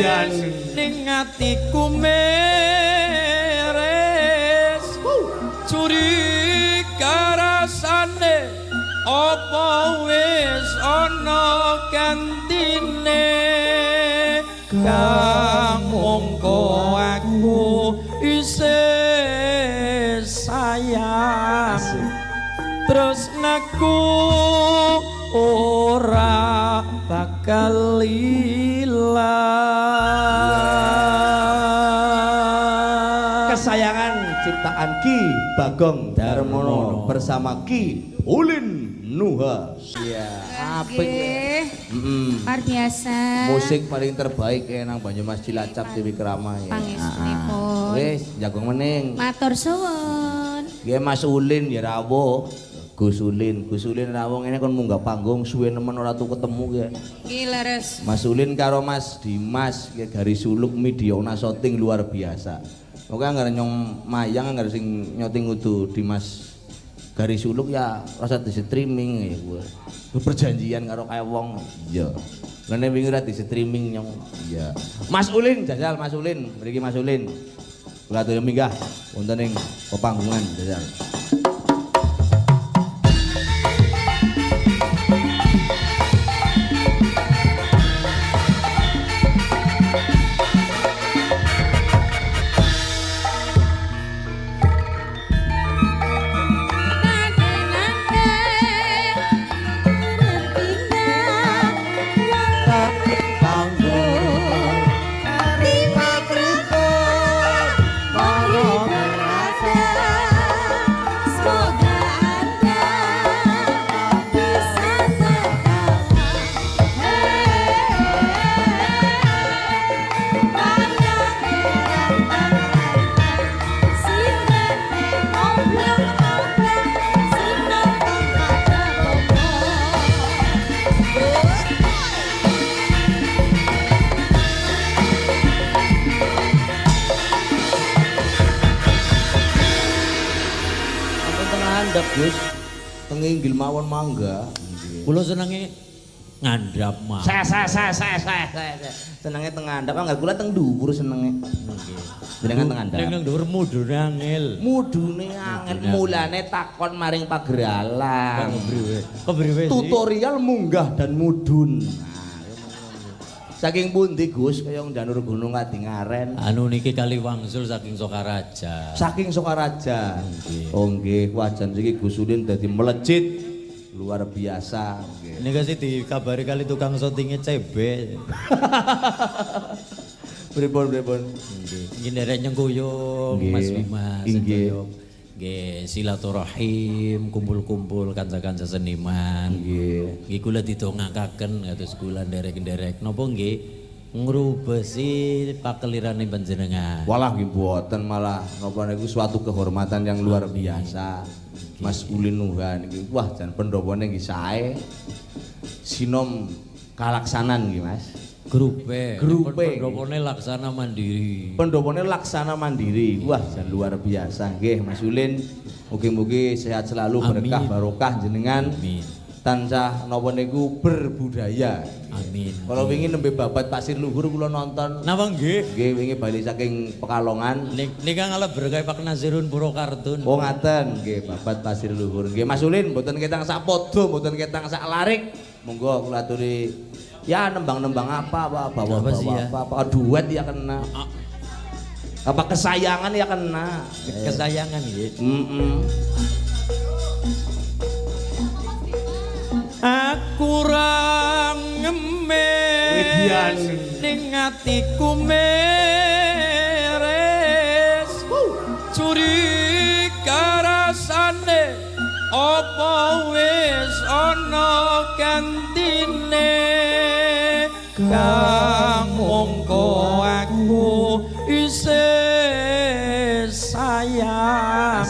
Wedian ning atiku meres curiga rasane apa wis ana gantine kang mongko aku isih sayang terus naku ora bakal ilang. Kesayangan ciptaan Ki Bagong Darmono bersama Ki Ulin Nuha. Iya, apik. Luar biasa. Musik paling terbaik nang Banyumas Cilacap Dewi Krama ya. Pangestunipun. Wis jagong mening. Matur suwun. Nggih Mas Ulin ya rawuh. Gus Ulin rawuh ngene kon munggah panggung suwe nemen ora tuh ketemu ya. Ki leres. Mas Ulin karo Mas Dimas ya garis suluk Midiona shooting luar biasa. Pokoke anggere nyong mayang anggere sing nyoting kudu Dimas garis suluk ya rasa di streaming ya gue. Perjanjian karo kaya wong. Iya. Lene wingi ora di streaming nyong. Iya. Mas Ulin jajal Mas Ulin, mriki Mas Ulin. Kula aturi minggah wonten ing pepanggungan jajal. Ngandap Gus, tenginggil mawon mangga. Kula senenge ngandhap mah. Senenge teng ngandap, enggak kula teng dhuwur senenge. Jenengan teng ngandap. Ning dhuwur mudune angel. Mudune angel, mulane takon maring pageralan. Kepriwe sih? Tutorial munggah dan mudun. Saking pundi Gus kaya ndanur gunung Kadingaren. Anu niki kali wangsul saking Sokaraja. Saking Sokaraja. Oh nggih, wajan iki Gus Ulin dadi melejit luar biasa nggih. Nika sih dikabari kali tukang syutingnya CB. Pripun. Nggih nderek nyengkuyung Mas Bimas. Nggih. Nggih silaturahim, kumpul-kumpul kanca-kanca seniman. Nggih. Nggih kula didongakaken kados kula nderek-nderek napa nggih ngrubesi pakelirane panjenengan. Walah nggih mboten malah napa niku suatu kehormatan yang luar biasa. Mas Ulin Nuha niki wah jan pendhapane nggih sae. Sinom kalaksanan nggih Mas. Grupe. Grupe. Pendopone laksana mandiri. Pendopone laksana mandiri. Wah, jan luar biasa nggih Mas Ulin. Mugi-mugi sehat selalu, berkah barokah jenengan. Amin. Tansah napa niku berbudaya. Amin. Kalau wingi nembe babat Pasir Luhur kula nonton. Napa nggih? Nggih wingi bali saking Pekalongan. Nika ngalah berkah Pak Nazirun Purwokartun. Oh ngaten nggih babat Pasir Luhur. Nggih Mas Ulin mboten ketang sak padha, mboten ketang sak larik. Monggo kula aturi ya nembang-nembang apa duet ya kena. Apa kesayangan ya kena. Kesayangan nggih. Aku ra ngemes ning atiku meres curiga rasane apa wis ana gantine kang mongko aku isih sayang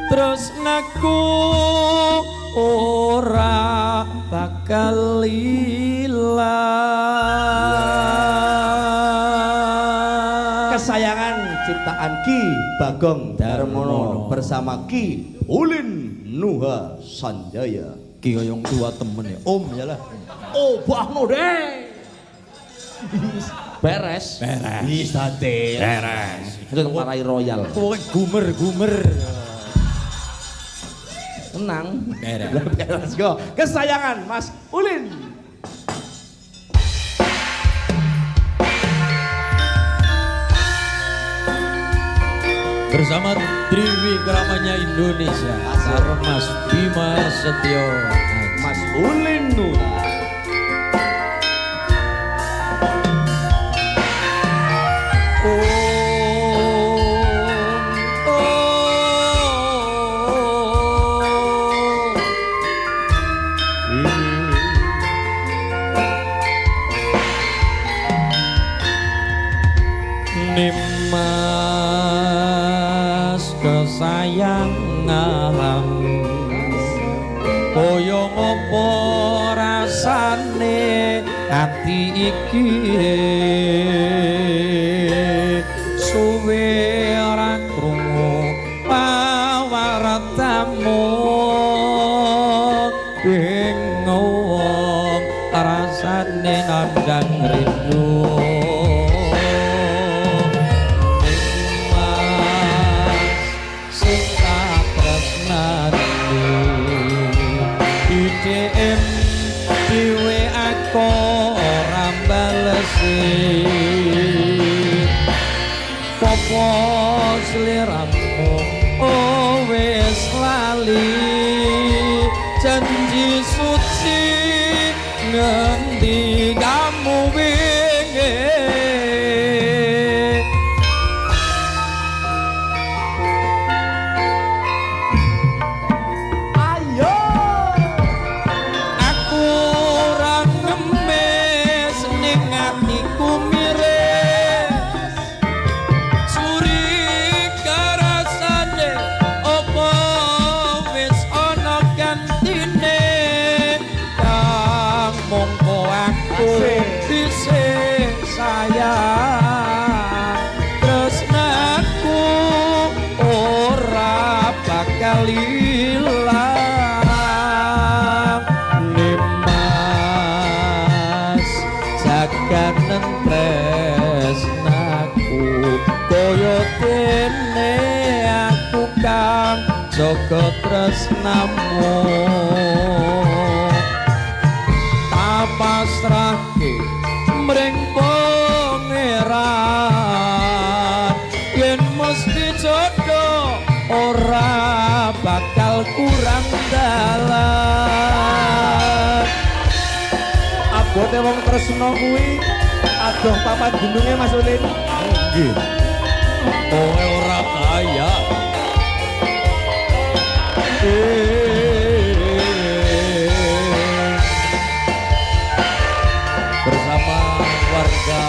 terus naku ora bakal ilang. Kesayangan ciptaan Ki Bagong Darmono bersama Ki Ulin Nuha Sanjaya. Ki yang tua temen ya, Om ya lah. Oh, Bah Node. Beres. Bisa deh. Beres. Itu marai royal. Kowe gumer. Tenang. Beres. Let's go. Kesayangan Mas Ulin. Bersama Triwikramanya Indonesia, Sarung Mas Bima Setio Aji. Mas Ulin Nura. Nimas kesayangan koyo ngopo rasane ati iki suwe ora krungu pawartamu bingung rasane nandang rindu popo sliramu oh wis lali janji suci ngendi kamu wingi Ayo. aku ora ngemis ning atiku sayang tresnaku ora bakal ilang Nimas jaganen tresnaku koyo dene aku kang jaga tresnamu pasrahke mring pangeran yen mesti jodoh ora bakal kurang dalan Abote wong tresno kuwi adoh papan gununge Mas Ulin. nggih kowe ora kaya bersama warga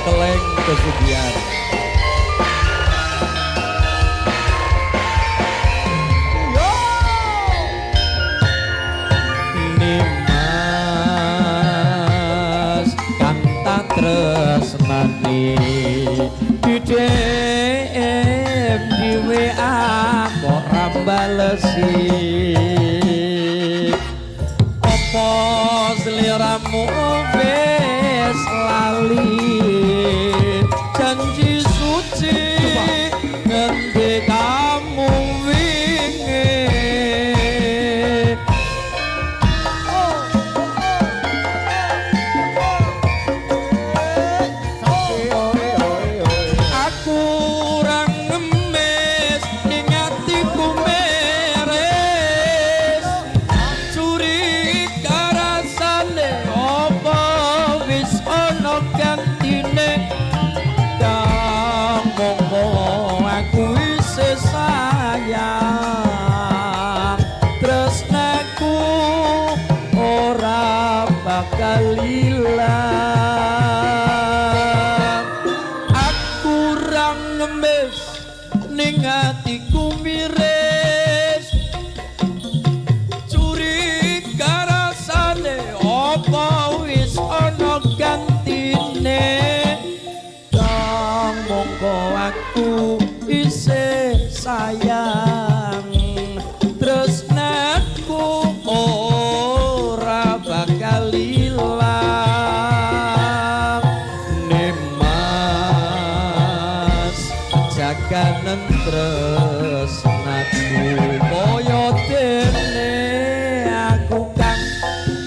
Keleng Pesugihan. Nimas kang tak tresnani didem di WA kok ra balesi apa sliramu wis lali janji suci ngendi kamu wingi aku ora ngemis ning atiku meres curiga rasane apa wis ana gantine kang mongko aku isih sayang tresnaku ora bakal ilang aku ora ngemis ning atiku miris curiga rasane apa wis ana gantine kang mongko aku isih sayang tresnaku ora bakal ilang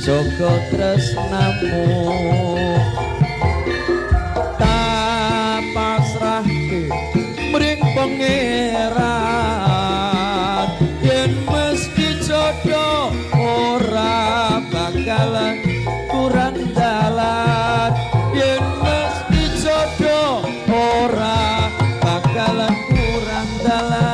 Joko tresnamu tak pasrahke mring pangeran yen mesti jodoh ora bakalan kurang dalan yen mesti jodoh ora bakalan kurang dalan.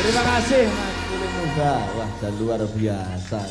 Terima kasih Mas Kulit Muda. Wah, dan luar biasa.